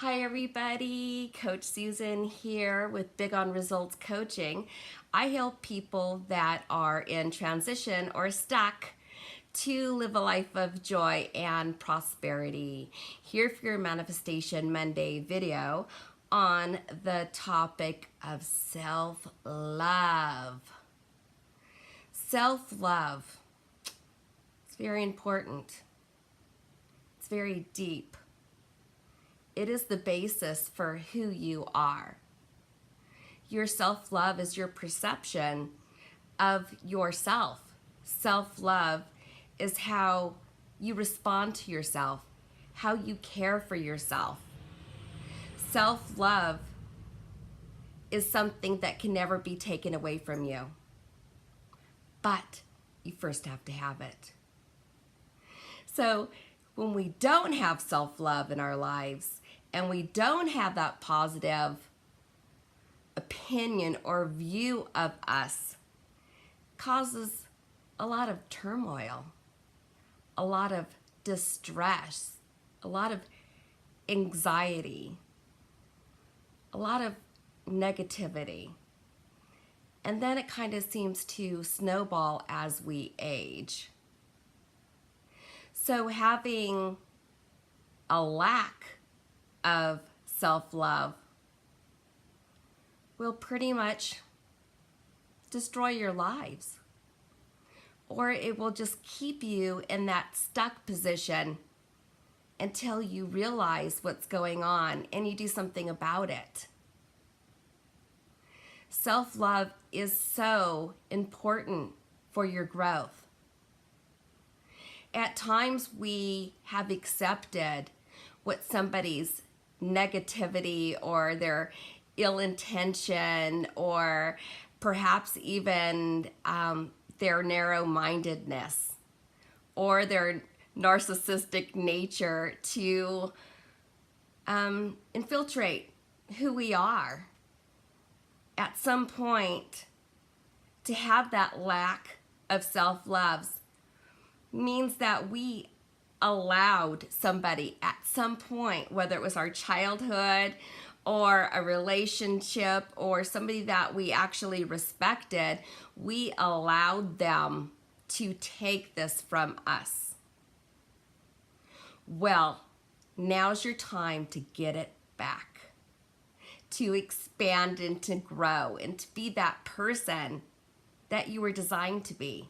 Hi everybody, Coach Susan here with Big on Results Coaching. I help people that are in transition or stuck to live a life of joy and prosperity. Here for your Manifestation Monday video on the topic of self-love. Self-love. It's very important. It's very deep. It is the basis for who you are. Your self-love is your perception of yourself. Self-love is how you respond to yourself, how you care for yourself. Self-love is something that can never be taken away from you. But you first have to have it. So when we don't have self-love in our lives, and we don't have that positive opinion or view of us, causes a lot of turmoil, a lot of distress, a lot of anxiety, a lot of negativity. And then it kind of seems to snowball as we age. So having a lack of self-love will pretty much destroy your lives, or it will just keep you in that stuck position until you realize what's going on and you do something about it. Self-love is so important for your growth. At times we have accepted what somebody's negativity or their ill intention or perhaps even their narrow-mindedness or their narcissistic nature to infiltrate who we are. At some point, to have that lack of self-love means that we allowed somebody at some point, whether it was our childhood or a relationship or somebody that we actually respected, we allowed them to take this from us. Well, now's your time to get it back, to expand and to grow and to be that person that you were designed to be.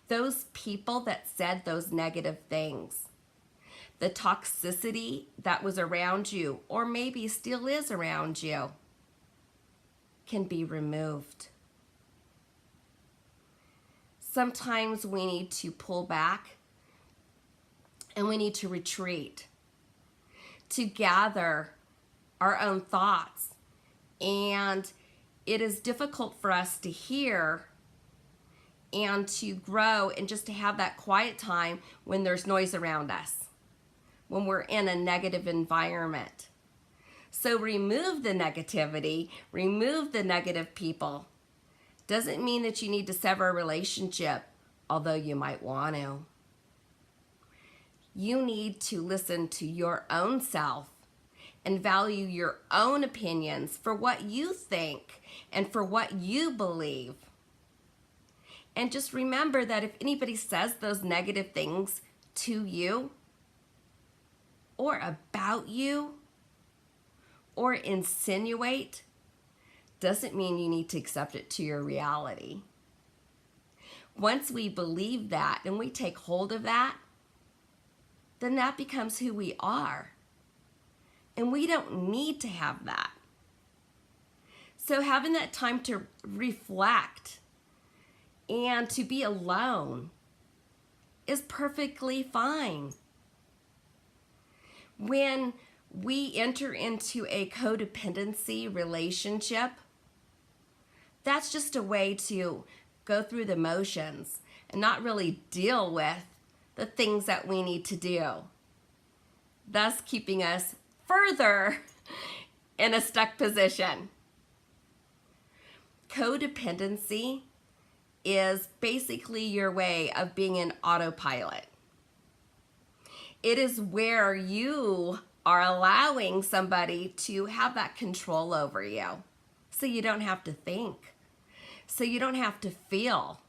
Those people that said those negative things, the toxicity that was around you, or maybe still is around you, can be removed. Sometimes we need to pull back and we need to retreat to gather our own thoughts. And it is difficult for us to hear and to grow and just to have that quiet time when there's noise around us, when we're in a negative environment. So remove the negativity, remove the negative people. Doesn't mean that you need to sever a relationship, although you might want to. You need to listen to your own self and value your own opinions for what you think and for what you believe. And just remember that if anybody says those negative things to you or about you or insinuate, doesn't mean you need to accept it to your reality. Once we believe that and we take hold of that, then that becomes who we are. And we don't need to have that. So having that time to reflect and to be alone is perfectly fine. When we enter into a codependency relationship, that's just a way to go through the motions and not really deal with the things that we need to do, thus keeping us further in a stuck position. Codependency is basically your way of being in autopilot. It is where you are allowing somebody to have that control over you. So you don't have to think. So you don't have to feel.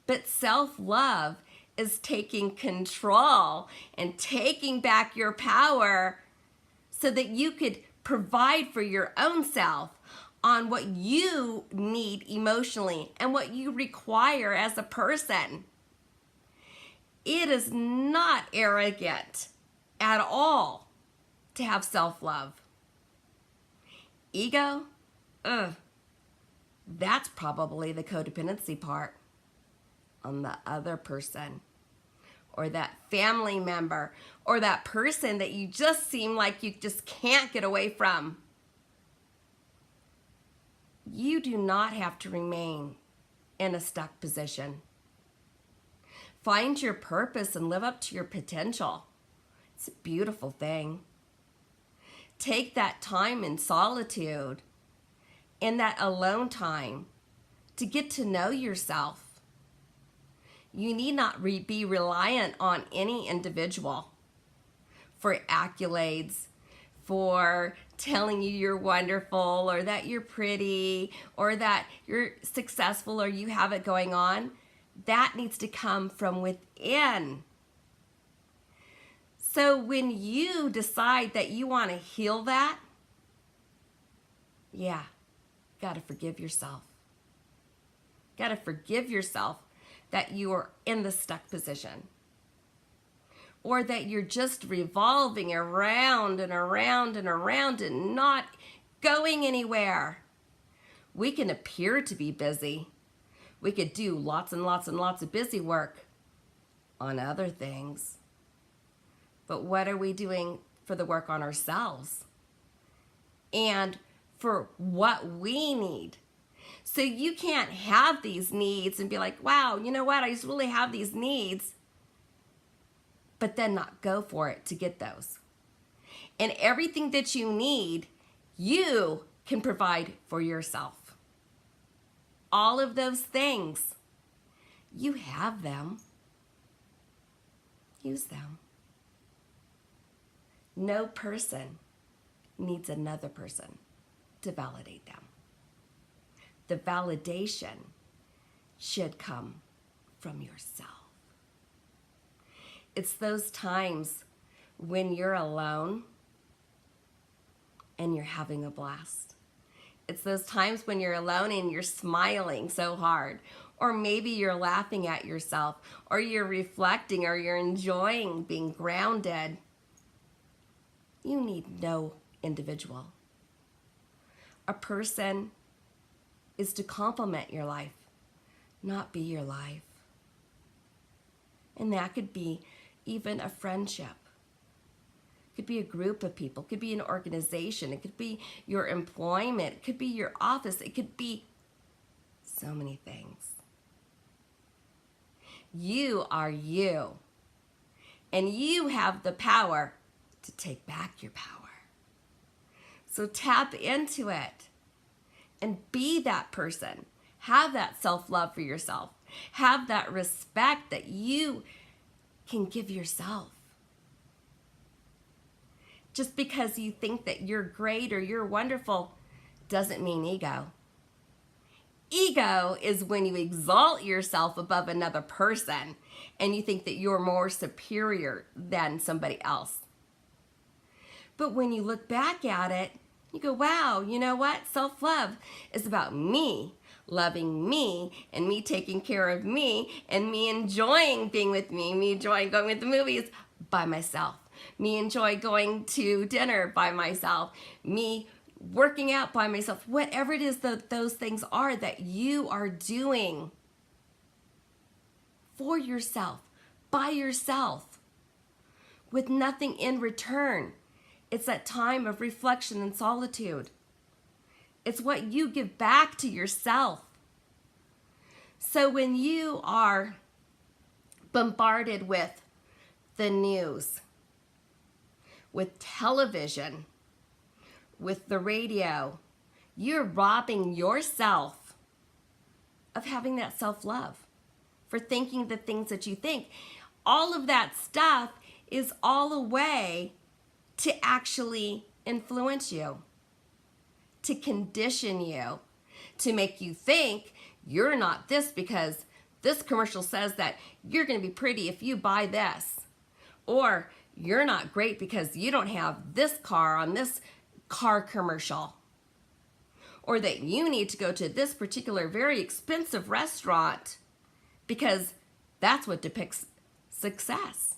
But self-love is taking control and taking back your power so that you could provide for your own self on what you need emotionally and what you require as a person. It is not arrogant at all to have self-love. Ego, that's probably the codependency part on the other person, or that family member, or that person that you just seem like you just can't get away from. You do not have to remain in a stuck position. Find your purpose and live up to your potential. It's a beautiful thing. Take that time in solitude, in that alone time, to get to know yourself. You need not be reliant on any individual for accolades, for telling you you're wonderful, or that you're pretty, or that you're successful, or you have it going on. That needs to come from within. So when you decide that you want to heal that, got to forgive yourself. Got to forgive yourself that you are in the stuck position, or that you're just revolving around and around and around and not going anywhere. We can appear to be busy. We could do lots and lots and lots of busy work on other things. But what are we doing for the work on ourselves and for what we need? So you can't have these needs and be like, wow, you know what? I just really have these needs, but then not go for it to get those. And everything that you need, you can provide for yourself. All of those things, you have them. Use them. No person needs another person to validate them. The validation should come from yourself. It's those times when you're alone and you're having a blast. It's those times when you're alone and you're smiling so hard, or maybe you're laughing at yourself, or you're reflecting, or you're enjoying being grounded. You need no individual. A person is to complement your life, not be your life. And that could be even a friendship. It could be a group of people. It could be an organization. It could be your employment. It could be your office. It could be so many things. You are you. And you have the power to take back your power. So tap into it and be that person. Have that self-love for yourself. Have that respect that you can give yourself. Just because you think that you're great or you're wonderful doesn't mean ego. Ego is when you exalt yourself above another person and you think that you're more superior than somebody else. But when you look back at it, you go, wow, you know what? Self-love is about me loving me and me taking care of me and me enjoying being with me enjoying going with the movies by myself, me enjoy going to dinner by myself, me working out by myself, whatever it is that those things are that you are doing for yourself, by yourself, with nothing in return. It's that time of reflection and solitude. It's what you give back to yourself. So when you are bombarded with the news, with television, with the radio, you're robbing yourself of having that self-love, for thinking the things that you think. All of that stuff is all a way to actually influence you, to condition you, to make you think you're not this because this commercial says that you're going to be pretty if you buy this. Or you're not great because you don't have this car on this car commercial. Or that you need to go to this particular very expensive restaurant because that's what depicts success.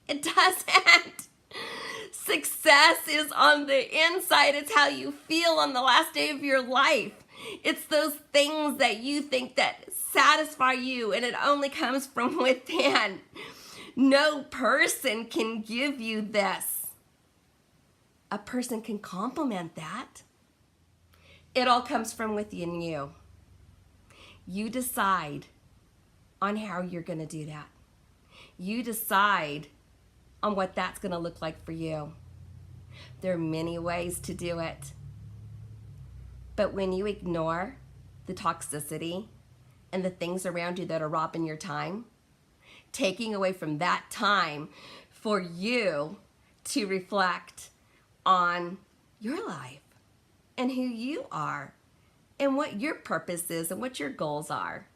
It doesn't. Success is on the inside. It's how you feel on the last day of your life. It's those things that you think that satisfy you, and it only comes from within. No person can give you this. A person can complement that. It all comes from within you. You decide on how you're going to do that. You decide on what that's going to look like for you. There are many ways to do it. But when you ignore the toxicity and the things around you that are robbing your time, taking away from that time for you to reflect on your life and who you are and what your purpose is and what your goals are.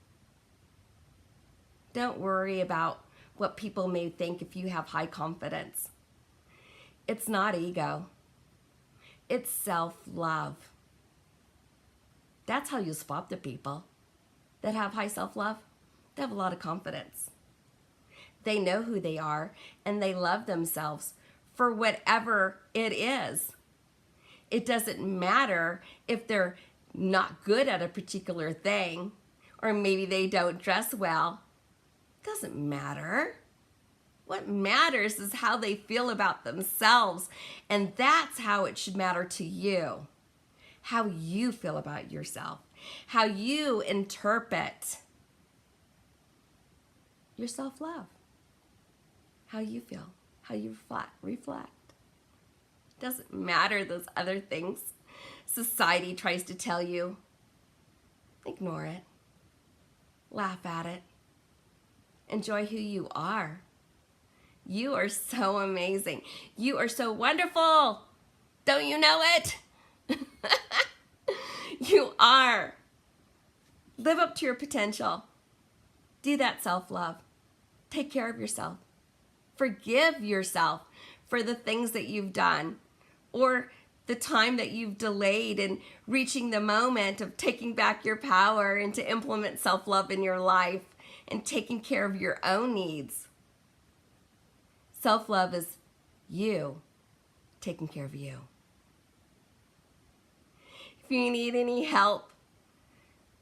Don't worry about what people may think if you have high confidence. It's not ego. It's self-love. That's how you spot the people that have high self-love. They have a lot of confidence. They know who they are and they love themselves for whatever it is. It doesn't matter if they're not good at a particular thing or maybe they don't dress well. It doesn't matter. What matters is how they feel about themselves, and that's how it should matter to you. How you feel about yourself, how you interpret your self-love, how you feel, how you reflect. It doesn't matter those other things society tries to tell you. Ignore it. Laugh at it. Enjoy who you are. You are so amazing. You are so wonderful. Don't you know it? You are. Live up to your potential. Do that self-love. Take care of yourself. Forgive yourself for the things that you've done or the time that you've delayed in reaching the moment of taking back your power and to implement self-love in your life and taking care of your own needs. Self-love is you taking care of you. If you need any help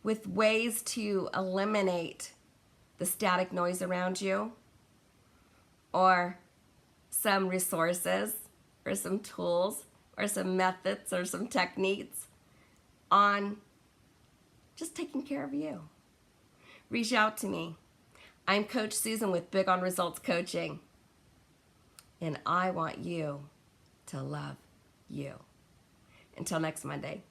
with ways to eliminate the static noise around you, or some resources, or some tools, or some methods, or some techniques on just taking care of you, reach out to me. I'm Coach Susan with Big on Results Coaching, and I want you to love you. Until next Monday.